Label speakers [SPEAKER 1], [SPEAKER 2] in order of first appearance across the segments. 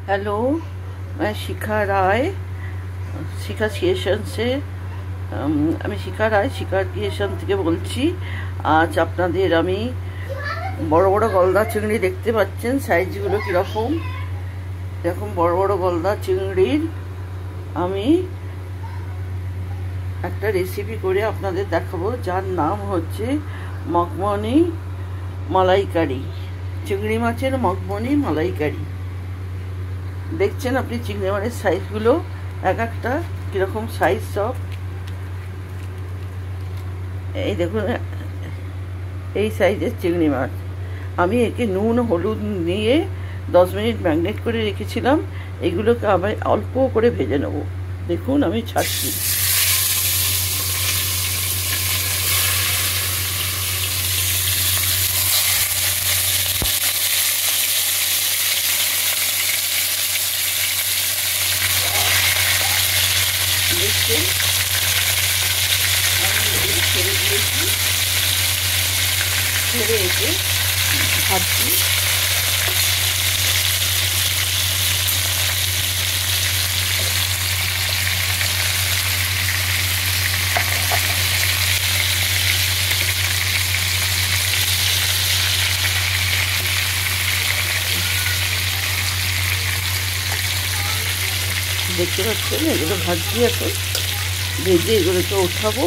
[SPEAKER 1] Hello, मैं शिखा राय, शिखा creation से আমি শিখা রায় শিখা ক্রিয়েশন থেকে বলছি। আজ আপনাদের আমি বড় বড় গলদা চিংড়ি দেখতে পাচ্ছেন সাইজগুলো কীরকম, এরকম বড় বড় গলদা চিংড়ির আমি একটা রেসিপি করে আপনাদের দেখাবো, যার নাম হচ্ছে মখমলি মালাইকারি, চিংড়ি মাছের মখমলি মালাইকারি। দেখছেন আপনি চিংড়ি মাছের সাইজগুলো এক একটা কীরকম সাইজ সব। এই দেখুন, এই সাইজের চিংড়ি মাছ আমি একে নুন হলুদ দিয়ে 10 মিনিট ম্যারিনেট করে রেখেছিলাম। এগুলোকে আবার অল্প করে ভেজে নেব। দেখুন আমি ছাড়ছি। দেখছেন আমি ছেড়ে দিয়েছি, ছেড়ে এসে ভাজছি। দেখতে পাচ্ছেন এগুলো ভাজছি, এখন ভেজে এগুলোকে ওঠাবো।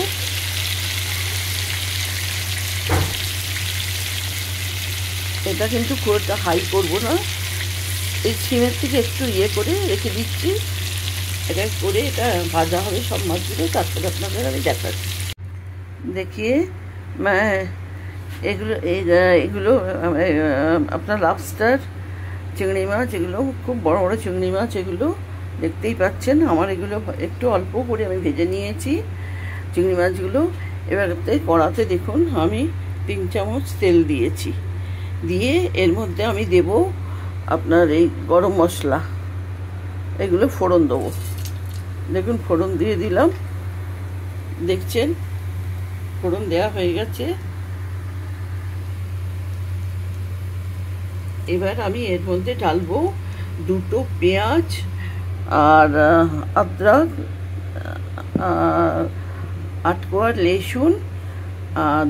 [SPEAKER 1] এটা কিন্তু খুব একটা হাই করবো না, এই সিমের থেকে একটু ইয়ে করে রেখে দিচ্ছি। এটা করে এটা ভাজা হবে সব মাছগুলো, তারপরে আপনাদের আমি দেখাচ্ছি। দেখিয়ে এগুলো আপনার লবস্টার চিংড়ি মাছ, এগুলো খুব বড় বড় চিংড়ি মাছ, এগুলো দেখতেই পাচ্ছেন। আমার এগুলো একটু অল্প করে আমি ভেজে নিয়েছি চিংড়ি মাছগুলো। এবার কড়াতে দেখুন আমি 3 চামচ তেল দিয়েছি, দিয়ে এর মধ্যে আমি দেব আপনার এই গরম মশলা, এগুলো ফোড়ন দেবো। দেখুন ফোড়ন দিয়ে দিলাম, দেখছেন ফোড়ন দেওয়া হয়ে গেছে। এবার আমি এর মধ্যে ঢালবো 2টো পেঁয়াজ আর अदरक, 8 कोआ लहसुन,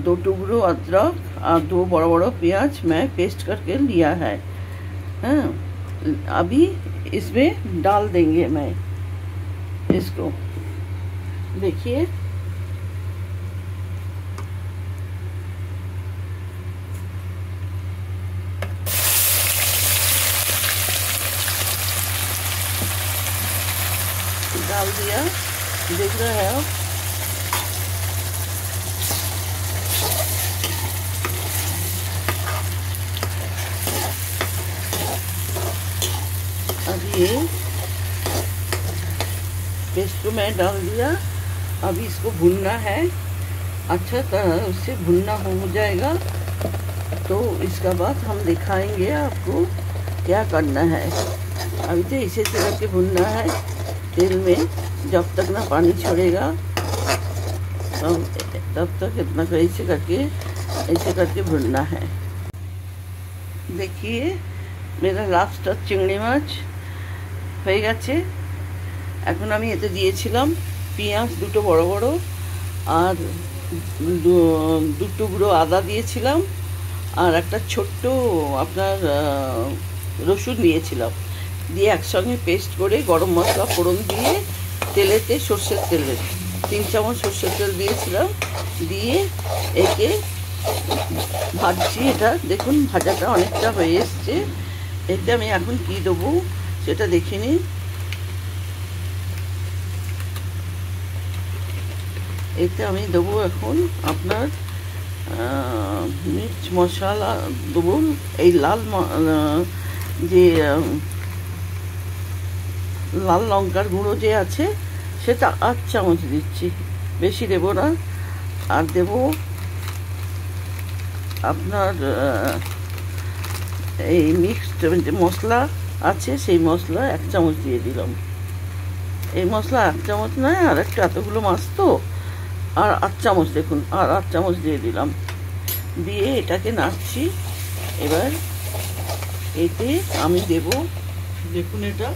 [SPEAKER 1] 2 टुकड़ों अदरक और 2 बड़ा बड़ा प्याज मैं पेस्ट करके लिया है। हाँ, अभी इसमें डाल देंगे मैं इसको। देखिए डाल दिया, देख रहे हैं आप। अब ये पेस्ट को मैं डाल दिया। अभी इसको भुनना है, अच्छा तरह उससे भुनना हो जाएगा तो इसका बाद हम दिखाएंगे आपको क्या करना है। अभी तो इसे तरह के भुनना है तेल में, जब तक ना पानी छोड़ेगा तब तक इतना ऐसे करके भुनना है। देखिए मेरा लास्ट चिंगड़ी माछ হয়ে গেছে। এখন আমি এতে দিয়েছিলাম পেঁয়াজ 2টো বড় বড় আর 2 টুকরো আদা দিয়েছিলাম, আর একটা ছোট্ট আপনার রসুন দিয়েছিলাম, দিয়ে একসঙ্গে পেস্ট করে গরম মশলা ফোড়ন দিয়ে তেলেতে সর্ষের তেলে 3 চামচ সর্ষের তেল দিয়েছিলাম, দিয়ে একে ভাজছি। এটা দেখুন ভাজাটা অনেকটা হয়ে এসছে। এতে আমি এখন কি দেবো সেটা দেখে নিন। এতে আমি দেবো এখন আপনার মির্চ মশলা দেবো, এই যে লাল লঙ্কার গুঁড়ো যে আছে সেটা 8 চামচ দিচ্ছি, বেশি দেবো না। আর দেব আপনার এই মিক্সড যে মশলা আছে সেই মশলা 1 চামচ দিয়ে দিলাম। এই মশলা 1 চামচ নয়, আর একটু এতগুলো মাছ তো, আর 8 চামচ দেখুন, আর 8 চামচ দিয়ে দিলাম। দিয়ে এটাকে নাড়ছি। এবার এতে আমি দেব দেখুন এটা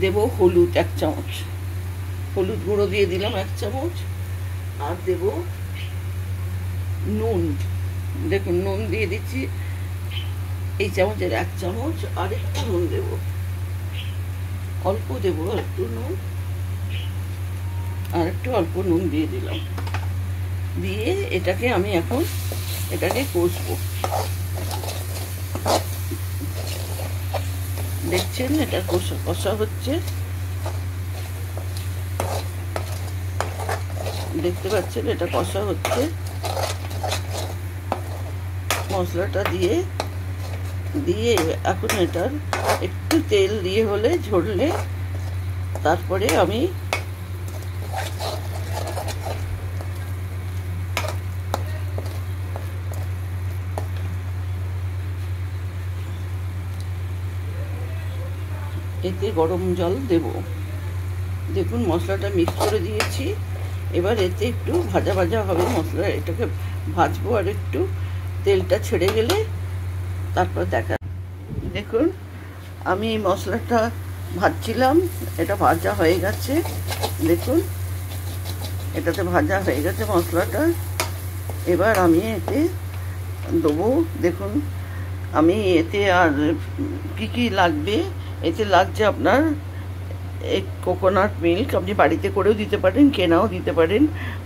[SPEAKER 1] দেব হলুদ 1 চামচ, হলুদ গুঁড়ো দিয়ে দিলাম 1 চামচ। আর দেব নুন, দেখুন নুন দিয়ে দিচ্ছি এই চামচের 1 চামচ। আর একটু নুন দেব, অল্প দেব একটু নুন, আর একটু অল্প নুন দিয়ে দিলাম। দিয়ে এটাকে আমি এখন এটাকে কষবো। দেখছেন এটা কষা কষা হচ্ছে, দেখতে পাচ্ছেন এটা কষা হচ্ছে। মশলাটা দিয়ে দিয়ে এখন এটার একটু তেল দিয়ে হলে ঝরলে তারপরে আমি এতে গরম জল দেব। দেখুন মশলাটা মিক্স করে দিয়েছি। এবার এতে একটু ভাজা ভাজা হবে মশলা, এটাকে ভাজবো আর একটু তেলটা ছেড়ে গেলে তারপর দেখা। দেখুন আমি এই মশলাটা ভাজছিলাম, এটা ভাজা হয়ে গেছে। দেখুন এটাতে ভাজা হয়ে গেছে মশলাটা। এবার আমি এতে দেবো, দেখুন আমি এতে আর কি কি লাগবে, এতে লাগছে আপনার এই কোকোনাট মিল্ক, আপনি বাড়িতে করেও দিতে পারেন, কেনাও দিতে পারেন।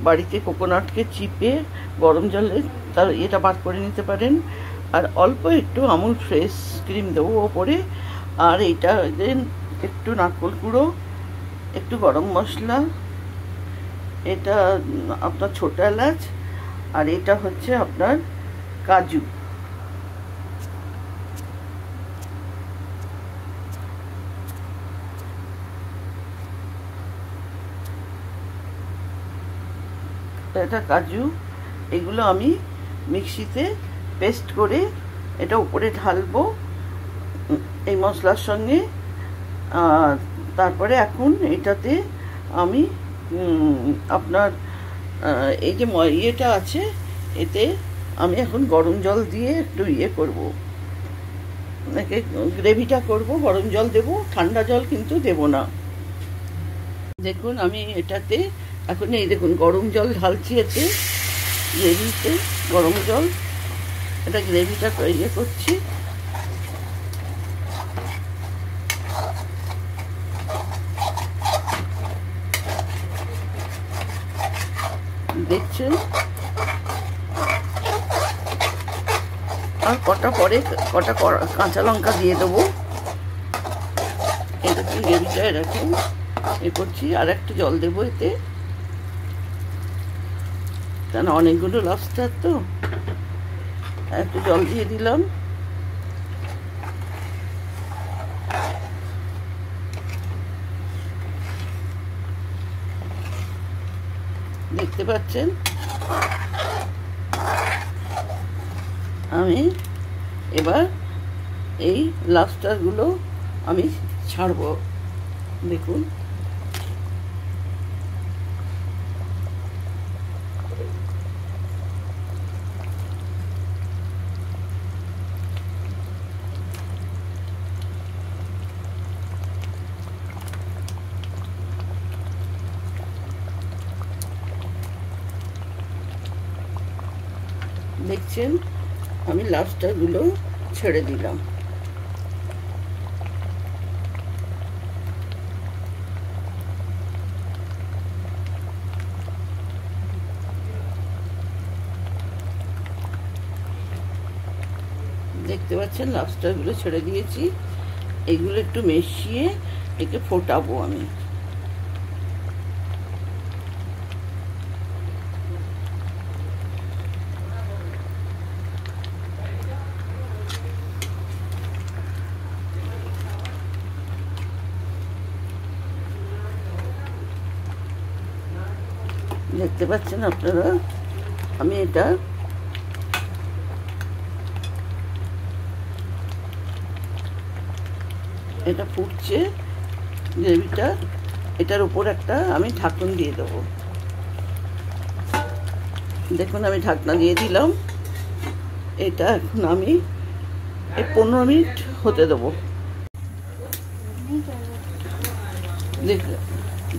[SPEAKER 1] বাড়িতে কোকোনাটকে চিপে গরম জলে তার এটা বার করে নিতে পারেন। আর অল্প একটু আমুল ফ্রেশ ক্রিম দেবো ওপরে। আর এইটা দেন একটু নারকেল গুঁড়ো, একটু গরম মশলা, এটা আপনার ছোটো এলাচ, আর এটা হচ্ছে আপনার কাজু। এটা কাজু, এগুলো আমি মিক্সিতে পেস্ট করে এটা উপরে ঢালবো এই মশলার সঙ্গে। তারপরে এখন এটাতে আমি আপনার এই যে ইয়েটা আছে এতে আমি এখন গরম জল দিয়ে একটু ইয়ে করবো, গ্রেভিটা করব। গরম জল দেব, ঠান্ডা জল কিন্তু দেব না। দেখুন আমি এটাতে এখন এই দেখুন গরম জল ঢালছি এতে, গ্রেভিতে গরম জল, এটা গ্রেভিটা ইয়ে করছি। দেখছেন আর কটা কাঁচা লঙ্কা দিয়ে দেবো। এরকম গ্রেভিটা এরকম এ করছি। আর একটু জল দেবো এতে, কেন অনেকগুলো লবস্টার তো, একটু জল দিয়ে দিলাম। দেখতে পাচ্ছেন আমি এবার এই লবস্টারগুলো আমি ছাড়বো। দেখুন দেখছেন আমি লবস্টারগুলো ছেড়ে দিলাম। দেখতে পাচ্ছেন লবস্টারগুলো ছেড়ে দিয়েছি। এগুলো একটু মিশিয়ে একে ফোটাবো আমি। দেখতে পাচ্ছেন আপনারা আমি এটা ফুটছে গ্রেভিটা, এটার উপর একটা আমি ঢাকন দিয়ে দেবো। দেখুন আমি ঢাকনা দিয়ে দিলাম। এটা এখন আমি 15 মিনিট হতে দেবো।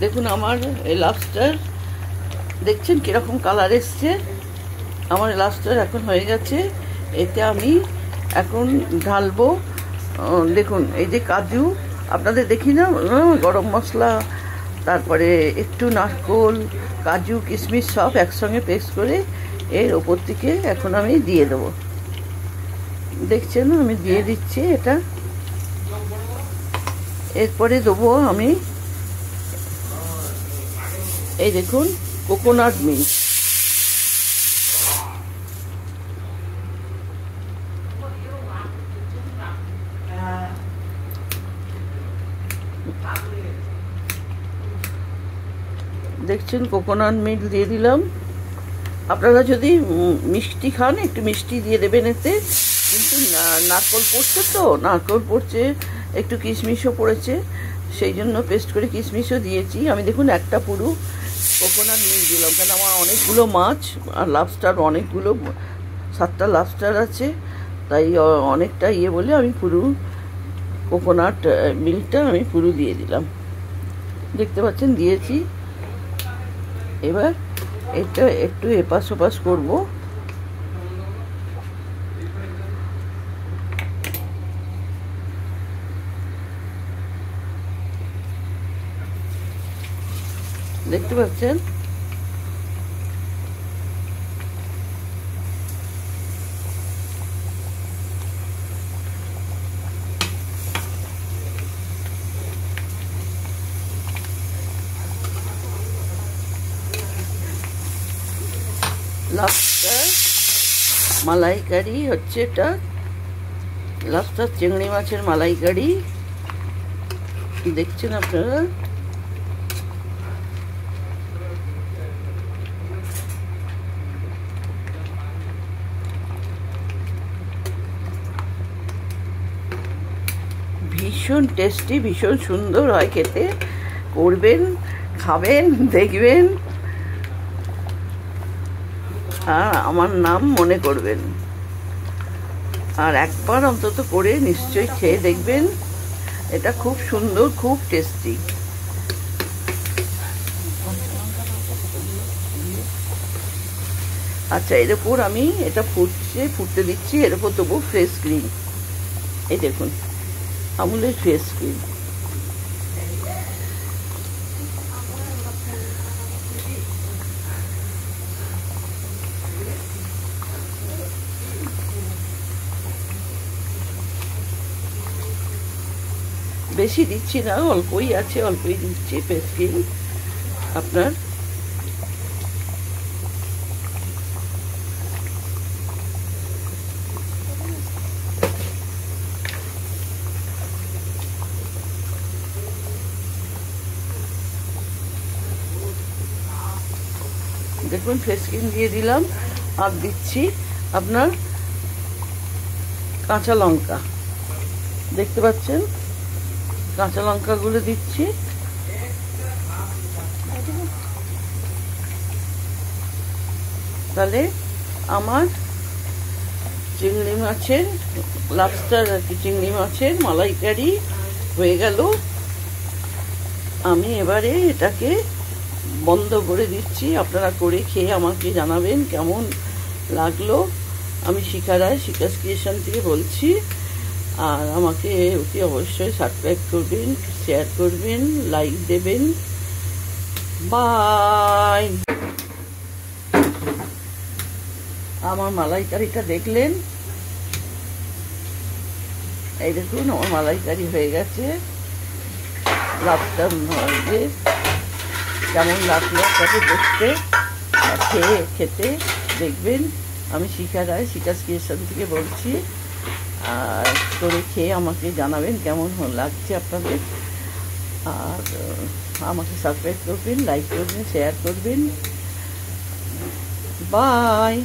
[SPEAKER 1] দেখুন আমার এই লবস্টার দেখছেন কিরকম কালার এসছে। আমার লবস্টার এখন হয়ে গেছে। এতে আমি এখন ঢালবো। দেখুন এই যে কাজু, আপনাদের দেখি না, গরম মশলা, তারপরে একটু নারকোল, কাজু, কিশমিশ সব একসঙ্গে পেস্ট করে এর ওপর থেকে এখন আমি দিয়ে দেবো। দেখছেন আমি দিয়ে দিচ্ছি এটা। এরপরে দেবো আমি এই দেখুন কোকোনাট মিল্ক। দেখছেন কোকোনাট মিল্ক দিয়ে দিলাম। আপনারা যদি মিষ্টি খান একটু মিষ্টি দিয়ে দেবেন এতে, কিন্তু নারকোল পড়ছে, তো নারকোল পড়ছে, একটু কিশমিশও পড়েছে, সেই জন্য পেস্ট করে কিশমিশও দিয়েছি আমি। দেখুন একটা পুরো কোকোনাট মিল্ক দিলাম, কেন আমার অনেকগুলো মাছ আর লবস্টার, অনেকগুলো 7টা লবস্টার আছে, তাই অনেকটা ইয়ে বলে আমি পুরো কোকোনাট মিল্কটা আমি পুরো দিয়ে দিলাম। দেখতে পাচ্ছেন দিয়েছি। এবার এটা একটু এপাশ ওপাশ করবো। দেখতে পাচ্ছেন লবস্টার মালাইকারি হচ্ছে এটা। লবস্টার চিংড়ি মাছের মালাইকারি দেখছেন আপনারা। ভীষণ টেস্টি, ভীষণ সুন্দর হয় খেতে। করবেন, খাবেন, দেখবেন আর আমার নাম মনে করবেন। আর একবার অন্তত করে নিশ্চয়ই খেয়ে দেখবেন। এটা খুব সুন্দর, খুব টেস্টি। আচ্ছা, এর উপর আমি এটা ফুটতে দিচ্ছি। এর উপর দেবো ফ্রেশ ক্রিম। এই দেখুন আমুলের ফ্রেশ ক্রিম। বেশি দিচ্ছি না, অল্পই আছে, অল্পই দিচ্ছি ফ্রেশ ক্রিম আপনার। দেখুন ফ্রেশ ক্রিম দিয়ে দিলাম। আর দিচ্ছি আপনার কাঁচা লঙ্কা। দেখতে পাচ্ছেন কাঁচা লঙ্কাগুলো দিচ্ছি। তাহলে আমার চিংড়ি মাছের লবস্টার আর কি, চিংড়ি মাছের মালাইকারি হয়ে গেল। আমি এবারে এটাকে বন্ধ করে দিচ্ছি। আপনারা করে খেয়ে আমাকে জানাবেন কেমন লাগলো। আমি শিখা রায়, শিখাস ক্রিয়েশন থেকে বলছি। আর আমাকে অতি অবশ্যই সাবস্ক্রাইব করবেন, শেয়ার করবেন, লাইক দেবেন। বাই। আমার মালাইকারিটা দেখলেন, এই দেখুন আমার মালাইকারি হয়ে গেছে। লবস্টার কেমন লাগলো আপনাকে দেখতে, খেতে দেখবেন। আমি শিখা রায়, শিখাস ক্রিয়েশন থেকে বলছি। আর করে খেয়ে আমাকে জানাবেন কেমন লাগছে আপনাদের। আর আমাকে সাবস্ক্রাইব করবেন, লাইক করবেন, শেয়ার করবেন। বাই।